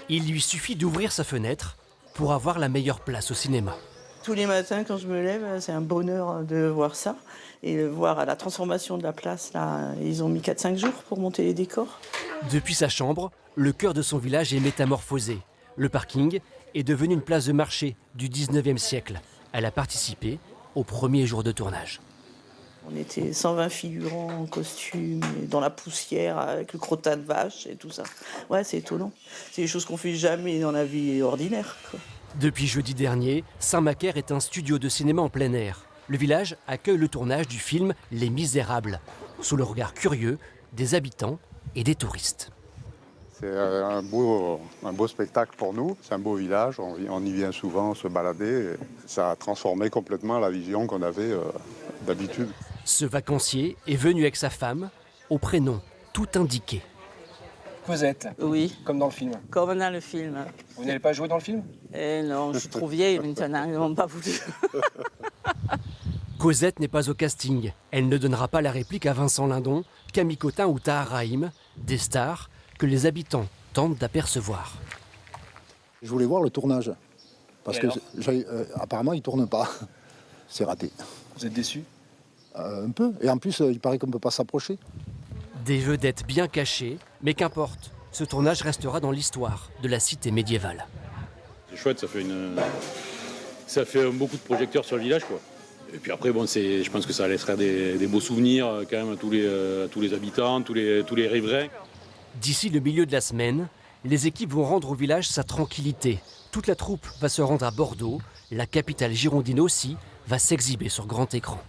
Il lui suffit d'ouvrir sa fenêtre pour avoir la meilleure place au cinéma. Tous les matins, quand je me lève, c'est un bonheur de voir ça. Et de voir la transformation de la place, là, ils ont mis 4-5 jours pour monter les décors. Depuis sa chambre, le cœur de son village est métamorphosé. Le parking est devenu une place de marché du 19e siècle. Elle a participé au premier jour de tournage. On était 120 figurants en costume, et dans la poussière, avec le crottat de vache et tout ça. Ouais, c'est étonnant. C'est des choses qu'on fait jamais dans la vie ordinaire, quoi. Depuis jeudi dernier, Saint-Macaire est un studio de cinéma en plein air. Le village accueille le tournage du film Les Misérables, sous le regard curieux des habitants et des touristes. C'est un beau spectacle pour nous, c'est un beau village, on y vient souvent se balader. Ça a transformé complètement la vision qu'on avait d'habitude. Ce vacancier est venu avec sa femme, au prénom tout indiqué. Cosette, Oui, comme dans le film. comme dans le film. Vous n'allez pas jouer dans le film? Eh non, je suis trop vieille maintenant, ils n'ont pas voulu. Cosette n'est pas au casting. Elle ne donnera pas la réplique à Vincent Lindon, Camille Cotin ou Tahar Rahim, des stars que les habitants tentent d'apercevoir. Je voulais voir le tournage, parce Et que alors apparemment il ne tourne pas. C'est raté. Vous êtes déçu? Un peu. Et en plus, il paraît qu'on ne peut pas s'approcher. Des vedettes bien cachées, mais qu'importe, ce tournage restera dans l'histoire de la cité médiévale. C'est chouette, ça fait beaucoup de projecteurs sur le village, quoi. Et puis après, bon, je pense que ça laissera des beaux souvenirs quand même à tous les habitants, tous les riverains. D'ici le milieu de la semaine, les équipes vont rendre au village sa tranquillité. Toute la troupe va se rendre à Bordeaux. La capitale girondine aussi va s'exhiber sur grand écran.